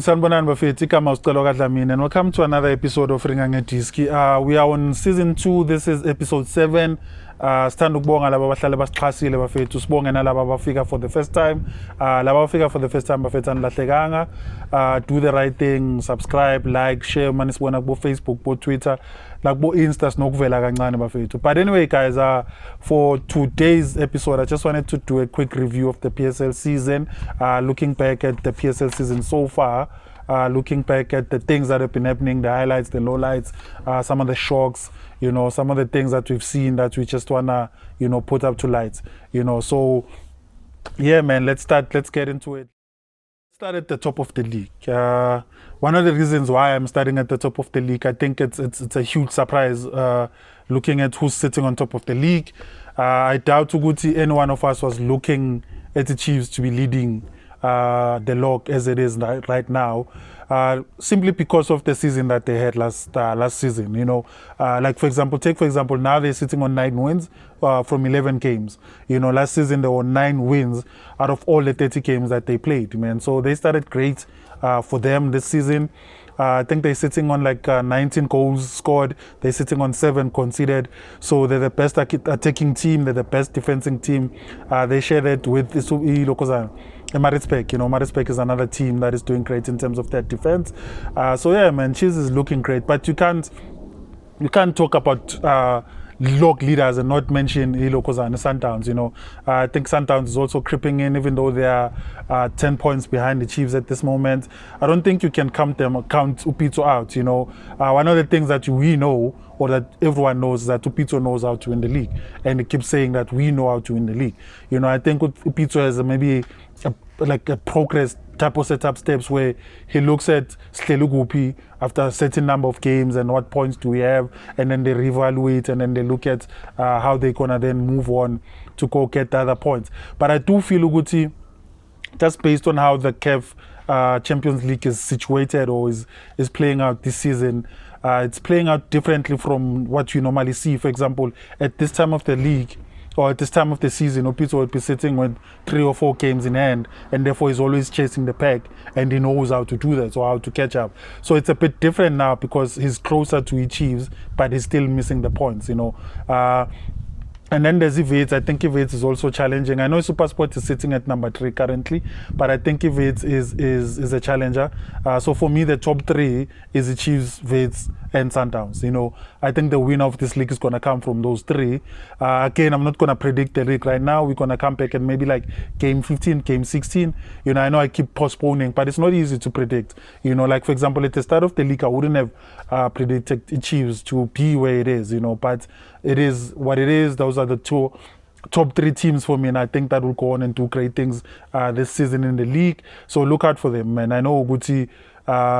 Sanibonani bafethu, igama usicelo kaDlamini, and welcome to another episode of Ringa Diski. We are on season 2. This is episode 7. Sithanda ukubonga laba abahlale basixhasile bafethu, sibonge nalaba abafika for the first time. Laba abafika for the first time bafethu anilahlekanga. Do the right thing, subscribe, like, share, mani sibona kubo Facebook, kubo Twitter, kubo Insta sinokuvela kancane bafethu. But anyway guys, for today's episode I just wanted to do a quick review of the PSL season, looking back at the PSL season so far. Looking back at the things that have been happening, the highlights, the lowlights, some of the shocks, some of the things that we've seen that we just wanna, put up to light, So, yeah, man, let's get into it. Start at the top of the league. One of the reasons why I'm starting at the top of the league, I think it's a huge surprise looking at who's sitting on top of the league. I doubt Uguti any one of us was looking at the Chiefs to be leading the log as it is right now, simply because of the season that they had last season. Like for example, now they're sitting on 9 wins from 11 games. Last season there were 9 wins out of all the 30 games that they played, man. So they started great for them this season. I think they're sitting on like 19 goals scored. They're sitting on 7 conceded. So they're the best attacking team. They're the best defending team. They share that with Maritzburg. Maritzburg is another team that is doing great in terms of their defense. So yeah, man, Chiefs is looking great. But you can't talk about log leaders and not mention Ilokozana and Sundowns. I think Sundowns is also creeping in, even though they are 10 points behind the Chiefs at this moment. I don't think you can count Upito out. One of the things that we know, or that everyone knows, is that Upito knows how to win the league, and he keeps saying that we know how to win the league. I think Upito has maybe a progress type of setup steps where he looks at Slelugupi after a certain number of games and what points do we have, and then they reevaluate and then they look at how they're gonna then move on to go get the other points. But I do feel Uguti, just based on how the CAF Champions League is situated or is playing out this season, it's playing out differently from what you normally see. For example, at this time of the league, or at this time of the season, Opito would be sitting with 3 or 4 games in hand, and therefore he's always chasing the pack, and he knows how to do that, or how to catch up. So it's a bit different now because he's closer to his Chiefs, but he's still missing the points, And then there's Ivets. I think Ivets is also challenging. I know SuperSport is sitting at number 3 currently, but I think Ivets is a challenger. So for me, the top 3 is the Chiefs, Ivets, and Sundowns. I think the winner of this league is going to come from those 3. Again, I'm not going to predict the league right now. We're going to come back at maybe like game 15, game 16. I know I keep postponing, but it's not easy to predict. Like for example, at the start of the league, I wouldn't have predicted Chiefs to be where it is, but it is what it is. Those are the top 3 teams for me, and I think that will go on and do great things this season in the league. So look out for them, man. I know Uguti,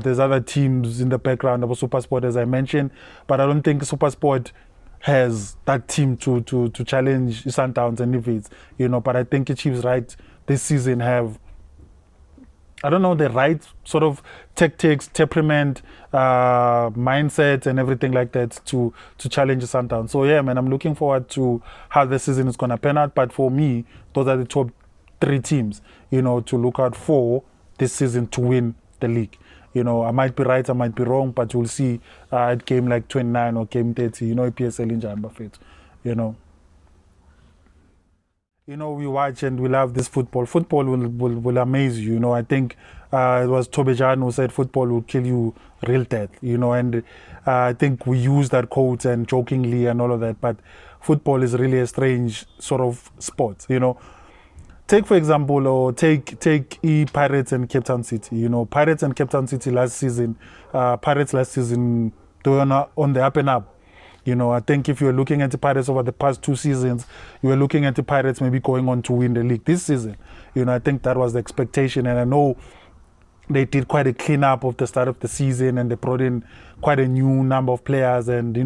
there's other teams in the background of SuperSport, as I mentioned, but I don't think SuperSport has that team to challenge Sundowns and Ivets, But I think the Chiefs right this season have, I don't know, the right sort of tactics, temperament, mindset, and everything like that to challenge Sundowns. So yeah, man, I'm looking forward to how the season is gonna pan out. But for me, those are the top 3 teams, to look out for this season to win the league. I might be right, I might be wrong, but we'll see at game like 29 or game 30. PSL in Buffett, we watch and we love this football. Football will amaze you. I think it was Tobejan who said football will kill you real death. And I think we use that quote and jokingly and all of that. But football is really a strange sort of sport. Take for example, or take Pirates and Cape Town City. Pirates and Cape Town City last season. Pirates last season, they were on the up and up. I think if you're looking at the Pirates over the past 2 seasons, you were looking at the Pirates maybe going on to win the league this season. I think that was the expectation, and I know they did quite a clean-up of the start of the season, and they brought in quite a new number of players, and,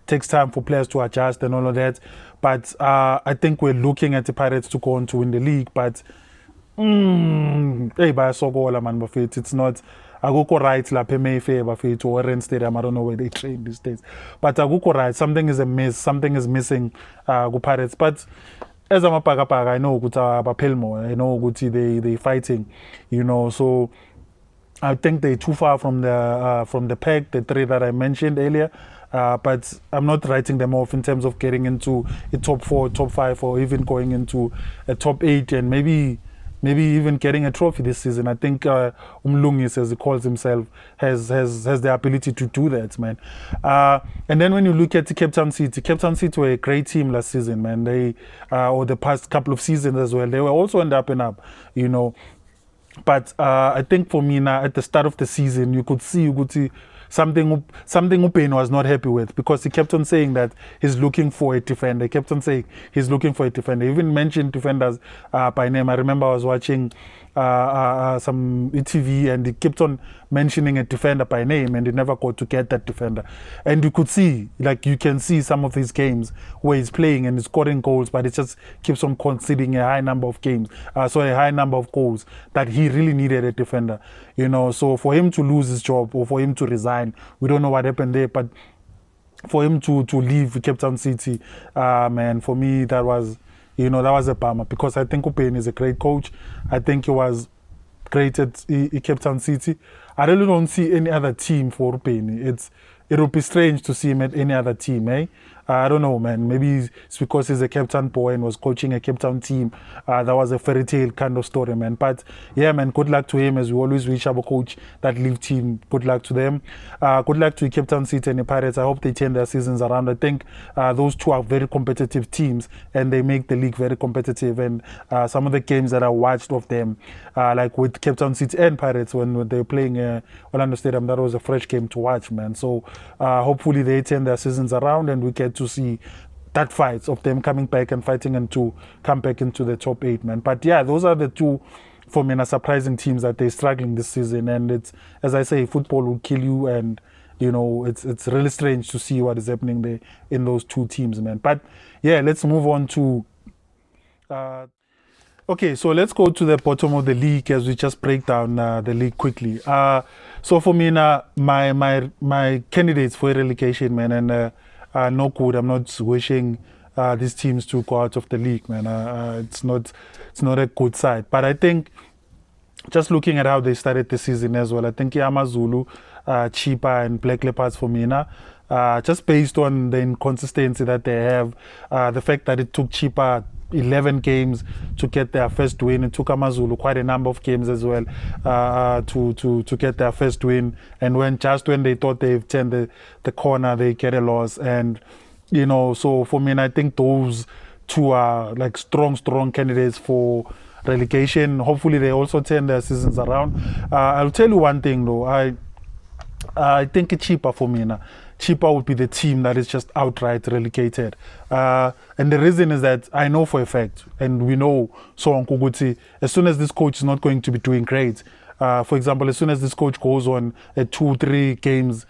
takes time for players to adjust and all of that. But I think we're looking at the Pirates to go on to win the league, but it's not... Agoko right lapha eMayfair bafethu or Rand Stadium. I don't know where they train these days, but agoko right. Something is amiss. Something is missing. Pirates. But as I'm a pagapaga, I know ukuthi abaphelmo. I know ukuthi they fighting. So I think they're too far from the pack, the three that I mentioned earlier. But I'm not writing them off in terms of getting into a top 4, top 5, or even going into a top 8, and maybe even getting a trophy this season. I think Umlungis, as he calls himself, has the ability to do that, man. And then when you look at Cape Town City were a great team last season, man. They or the past couple of seasons as well, they were also on the up and up, you know. But I think for me now, at the start of the season, you could see something Upeni was not happy with, because he kept on saying that he's looking for a defender. He kept on saying he's looking for a defender. He even mentioned defenders by name. I remember I was watching some ETV, and he kept on mentioning a defender by name, and he never got to get that defender. And you could see, like you can see some of his games where he's playing and he's scoring goals, but it just keeps on conceding a high number of a high number of goals, that he really needed a defender, you know. So for him to lose his job, or for him to resign, we don't know what happened there, but for him to leave Cape Town City, man, for me that was a bummer, because I think Upeni is a great coach. I think he was great at Cape Town City. I really don't see any other team for Upeni. It would be strange to see him at any other team, eh? I don't know, man. Maybe it's because he's a Cape Town boy and was coaching a Cape Town team. That was a fairy tale kind of story, man. But yeah, man, good luck to him, as we always wish our coach that leave team. Good luck to them. Good luck to Cape Town City and the Pirates. I hope they turn their seasons around. I think those two are very competitive teams, and they make the league very competitive. And some of the games that I watched of them, like with Cape Town City and Pirates, when they were playing Orlando Stadium, that was a fresh game to watch, man. So hopefully they turn their seasons around, and we get to see that fight of them coming back and fighting and to come back into the top 8, man. But yeah, those are the two, for me, surprising teams that they're struggling this season. And it's, as I say, football will kill you, and you know, it's really strange to see what is happening there in those two teams, man. But yeah, let's move on to okay, so let's go to the bottom of the league as we just break down the league quickly. So for me now, my candidates for relegation, man, and no good. I'm not wishing these teams to go out of the league, man. It's not a good side. But I think, just looking at how they started the season as well, I think AMAZULU, Chippa, and Black Leopards for me now, just based on the inconsistency that they have, the fact that it took Chippa 11 games to get their first win. It took AMAZULU quite a number of games as well to get their first win. And when they thought they've turned the corner, they get a loss. And, you know, so for me, I think those two are like strong candidates for relegation. Hopefully they also turn their seasons around. I'll tell you one thing though, I think it's cheaper for me now. Chippa would be the team that is just outright relegated. And the reason is that I know for a fact, and we know so on Kuguti, as soon as this coach is not going to be doing great, for example, as soon as this coach goes on a 2-3 games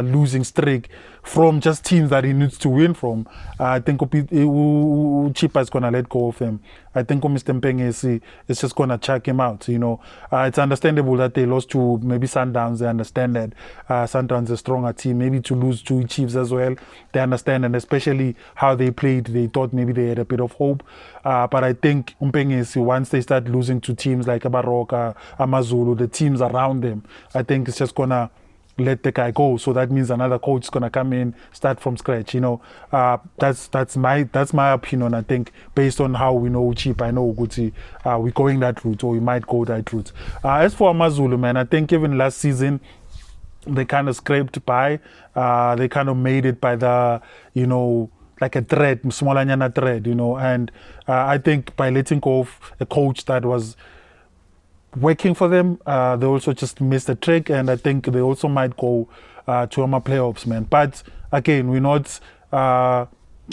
losing streak from just teams that he needs to win from, I think Chippa is going to let go of him. I think Mr. Mpengesi is just going to chuck him out. You know, it's understandable that they lost to maybe Sundowns. They understand that Sundowns is a stronger team. Maybe to lose to Chiefs as well, they understand, and especially how they played, they thought maybe they had a bit of hope. But I think Mpengesi, once they start losing to teams like Baroka, AMAZULU, the teams around them, I think it's just going to let the guy go. So that means another coach is gonna come in, start from scratch. You know, that's my opinion. I think based on how we know Chip, I know Guti, we're going that route, or we might go that route. As for AMAZULU, man, I think even last season they kind of scraped by. They kind of made it by the, you know, like a thread, smallanyana thread, you know. And I think by letting go of a coach that was working for them, they also just missed a trick, and I think they also might go to AMA playoffs, man. But again, we're not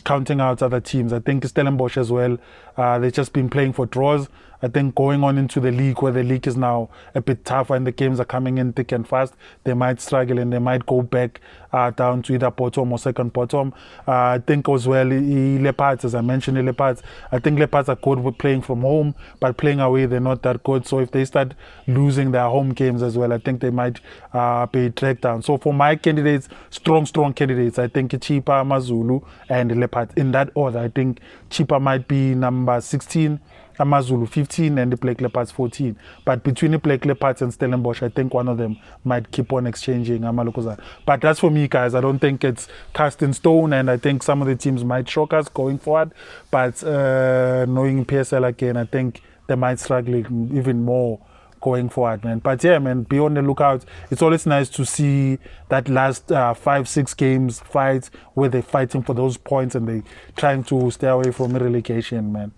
counting out other teams. I think Stellenbosch as well, they've just been playing for draws. I think going on into the league, where the league is now a bit tougher and the games are coming in thick and fast, they might struggle and they might go back down to either bottom or second bottom. I think as well, Leopards, as I mentioned, Leopards, I think Leopards are good with playing from home, but playing away, they're not that good. So if they start losing their home games as well, I think they might be dragged down. So for my candidates, strong candidates, I think Chippa, AMAZULU, and Leopards. In that order, I think Chippa might be number 16, AMAZULU 15 and the Black Leopards 14. But between the Black Leopards and Stellenbosch, I think one of them might keep on exchanging Amalukuzana. But that's for me, guys. I don't think it's cast in stone, and I think some of the teams might shock us going forward. But knowing PSL again, I think they might struggle even more going forward, man. But yeah, man, be on the lookout. It's always nice to see that last 5-6 games fight where they're fighting for those points and they trying to stay away from relegation, man.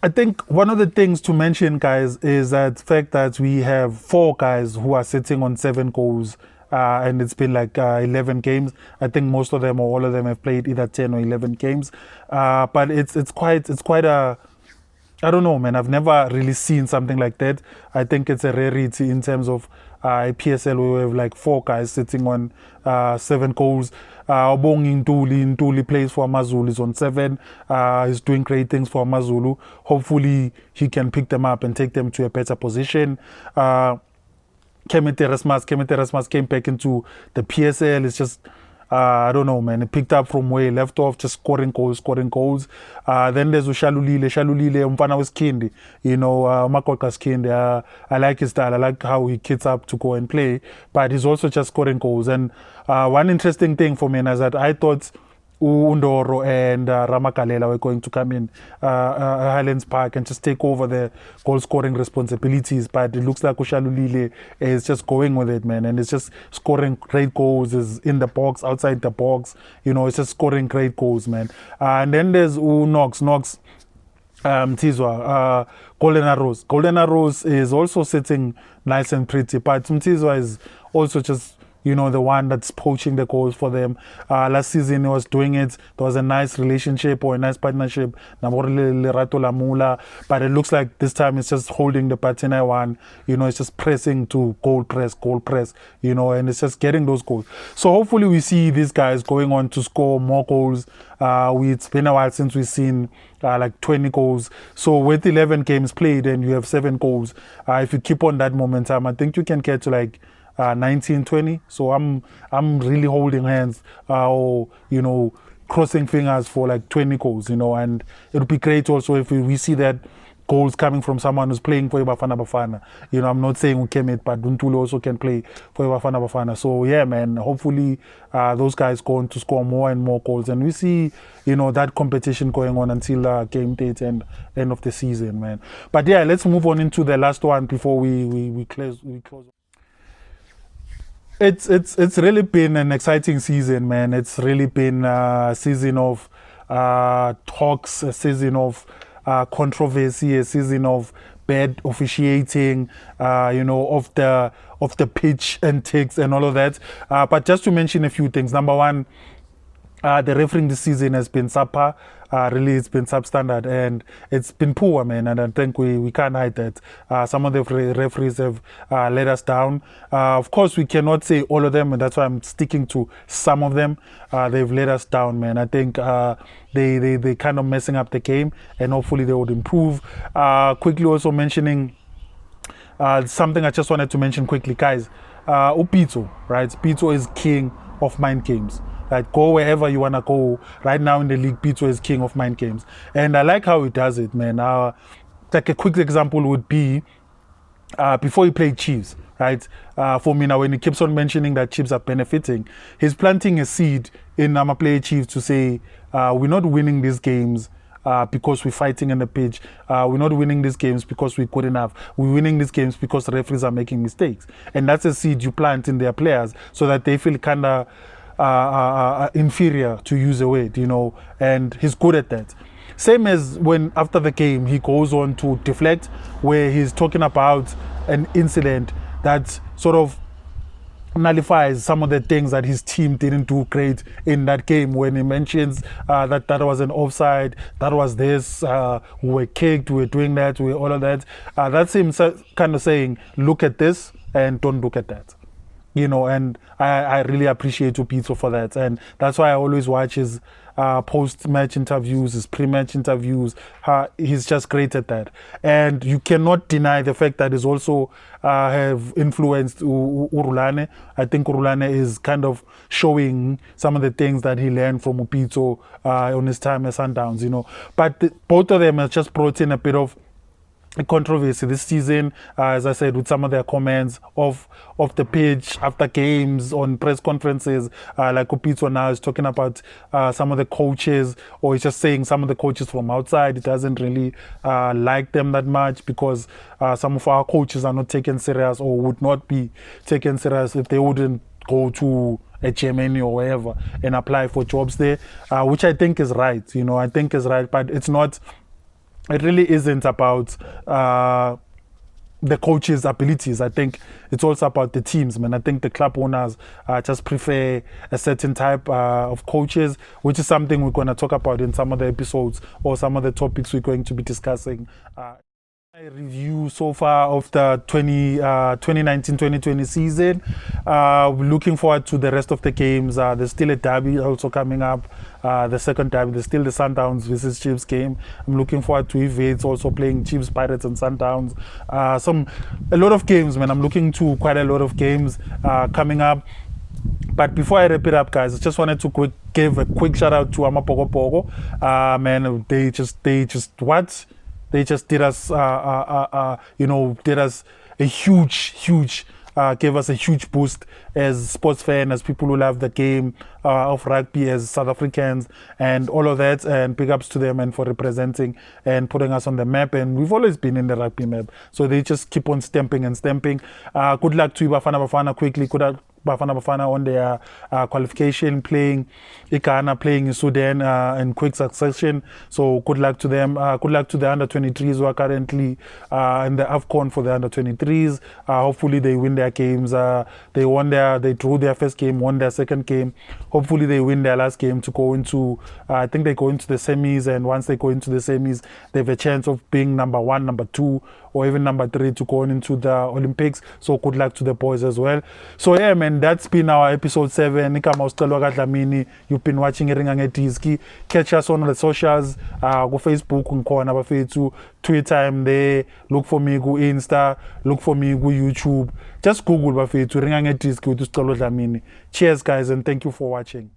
I think one of the things to mention, guys, is that fact that we have 4 guys who are sitting on 7 goals, and it's been like 11 games. I think most of them or all of them have played either 10 or 11 games. But it's quite a, I don't know, man. I've never really seen something like that. I think it's a rarity in terms of PSL, where we have like 4 guys sitting on 7 goals. Obongi Ntuli plays for AMAZULU, is on 7. He's doing great things for AMAZULU. Hopefully he can pick them up and take them to a better position. Kemete Rasmus came back into the PSL. It's just, I don't know, man. He picked up from where he left off, just scoring goals. Then there's Shalulile, Umfana was Kindi, you know, Makoka's Kindi. I like his style. I like how he kits up to go and play, but he's also just scoring goals. And one interesting thing for me is that I thought Undoro and Ramakalela were going to come in Highlands Park and just take over the goal scoring responsibilities, but it looks like Ushalulile is just going with it, man, and it's just scoring great goals. Is in the box, outside the box, you know, it's just scoring great goals, man. And then there's Knox Mtizwa, Golden Arrows is also sitting nice and pretty, but Mtizwa is also just, you know, the one that's poaching the goals for them. Last season he was doing it. There was a nice relationship or a nice partnership, but it looks like this time it's just holding the Patina one. You know, it's just pressing to goal press, you know, and it's just getting those goals. So hopefully we see these guys going on to score more goals. It's been a while since we've seen like 20 goals. So with 11 games played and you have 7 goals, if you keep on that momentum, I think you can get to like 19-20. So I'm really holding hands, or, you know, crossing fingers for like 20 goals, you know. And it would be great also if we see that goals coming from someone who's playing for Bafana. You know, I'm not saying Ukemet, but Duntulu also can play for Bafana. So yeah, man, hopefully those guys go on to score more and more goals, and we see, you know, that competition going on until game date and end of the season, man. But yeah, let's move on into the last one before we close. It's really been an exciting season, man. It's really been a season of talks, a season of controversy, a season of bad officiating, you know, of the pitch antics and all of that. But just to mention a few things. Number one, the refereeing this season has been subpar. Really, it's been substandard and it's been poor, man. And I think we can't hide that. Some of the referees have let us down. Of course, we cannot say all of them, and that's why I'm sticking to some of them. They've let us down, man. I think they kind of messing up the game, and hopefully they would improve. Quickly also mentioning something I just wanted to mention quickly, guys. Upito, right? Pito is king of mind games. Like, go wherever you want to go. Right now in the league, Pito is king of mind games. And I like how he does it, man. Like a quick example would be before he played Chiefs, right? For me now, when he keeps on mentioning that Chiefs are benefiting, he's planting a seed in Play Chiefs to say, we're not winning these games because we're fighting in the pitch. We're not winning these games because we're good enough. We're winning these games because the referees are making mistakes. And that's a seed you plant in their players so that they feel kind of inferior, to use a word, you know, and he's good at that. Same as when after the game he goes on to deflect, where he's talking about an incident that sort of nullifies some of the things that his team didn't do great in that game, when he mentions that was an offside, that was this, we were kicked, we were doing that, all of that. That's him kind of saying, look at this and don't look at that. you know, and I really appreciate Upito for that, and that's why I always watch his post-match interviews, his pre-match interviews. He's just great at that, and you cannot deny the fact that he's also have influenced Urulane. I think Urulane is kind of showing some of the things that he learned from Upito on his time as Sundowns, you know. But both of them have just brought in a bit of controversy this season, as I said, with some of their comments off the pitch after games, on press conferences, like Upito now is talking about some of the coaches, or he's just saying some of the coaches from outside. He doesn't really like them that much because some of our coaches are not taken serious, or would not be taken serious if they wouldn't go to a Germany or wherever and apply for jobs there, which I think is right, you know, I think is right, but it's not. It really isn't about the coaches' abilities. I think it's also about the teams, man. I think the club owners just prefer a certain type of coaches, which is something we're going to talk about in some of the episodes or some of the topics we're going to be discussing. A review so far of the 2019-2020 season. We're looking forward to the rest of the games. There's still a derby also coming up, the second derby. There's still the Sundowns versus Chiefs game. I'm looking forward to It's also playing Chiefs, Pirates and Sundowns. A lot of games, man. I'm looking to quite a lot of games coming up. But before I wrap it up, guys, I just wanted to give a quick shout out to Amapogopogo. Man, they just what? They just did us, you know, did us a huge, gave us a huge boost as sports fans, as people who love the game of rugby, as South Africans, and all of that. And big ups to them and for representing and putting us on the map. And we've always been in the rugby map, so they just keep on stamping and stamping. Good luck to Bafana quickly. Bafana on their qualification, playing Ghana, playing Sudan in quick succession. So good luck to them. Good luck to the under-23s who are currently in the AFCON for the under-23s. Hopefully they win their games. They drew their first game, won their second game. Hopefully they win their last game to go into, I think they go into the semis, and once they go into the semis, they have a chance of being number 1, number 2, or even number 3 to go into the Olympics. So good luck to the boys as well. So yeah, man, that's been our episode 7. You've been watching Ringa Diski. Catch us on the socials, go Facebook, Twitter, I'm there. Look for me, go Insta, look for me, go YouTube. Just Google Ringa Diski. Cheers, guys, and thank you for watching.